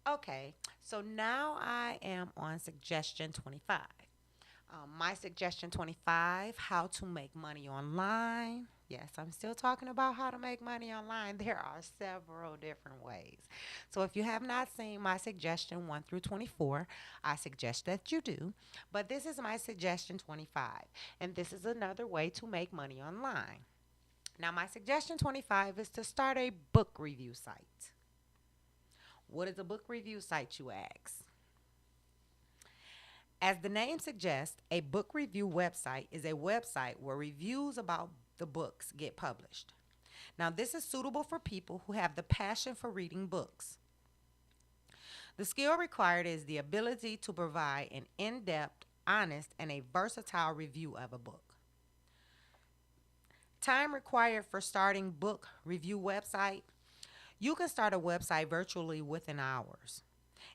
Okay, so now I am on suggestion 25. My suggestion 25, how to make money online. Yes, I'm still talking about how to make money online. There are several different ways. So if you have not seen my suggestion 1 through 24, I suggest that you do. But this is my suggestion 25, and this is another way to make money online. Now, my suggestion 25 is to start a book review site. What is a book review site, you ask? As the name suggests, a book review website is a website where reviews about the books get published. Now, this is suitable for people who have the passion for reading books. The skill required is the ability to provide an in depth, honest, and a versatile review of a book. Time required for starting book review website. You can start a website virtually within hours.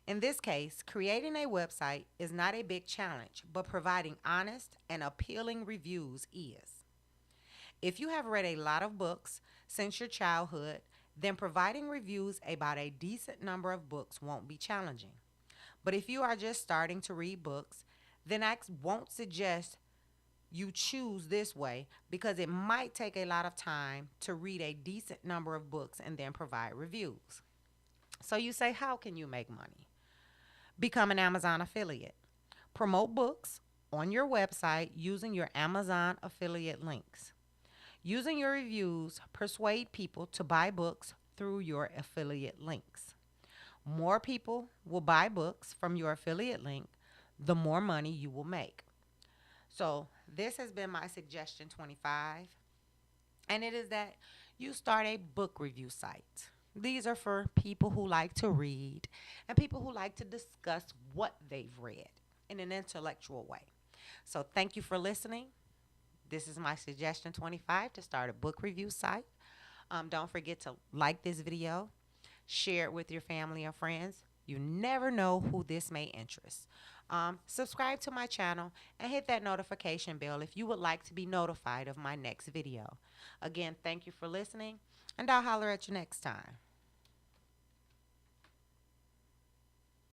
In this case, creating a website is not a big challenge, but providing honest and appealing reviews is. If you have read a lot of books since your childhood, then providing reviews about a decent number of books won't be challenging. But if you are just starting to read books, then I won't suggest you choose this way because it might take a lot of time to read a decent number of books and then provide reviews. So you say, how can you make money? Become an Amazon affiliate. Promote books on your website using your Amazon affiliate links. Using your reviews, persuade people to buy books through your affiliate links. More people will buy books from your affiliate link, the more money you will make. So, this has been my suggestion 25, and it is that you start a book review site. These are for people who like to read and people who like to discuss what they've read in an intellectual way. So, thank you for listening. This is my suggestion 25 to start a book review site. Don't forget to like this video, share it with your family or friends. You never know who this may interest. Subscribe to my channel and hit that notification bell if you would like to be notified of my next video. Again, thank you for listening, and I'll holler at you next time.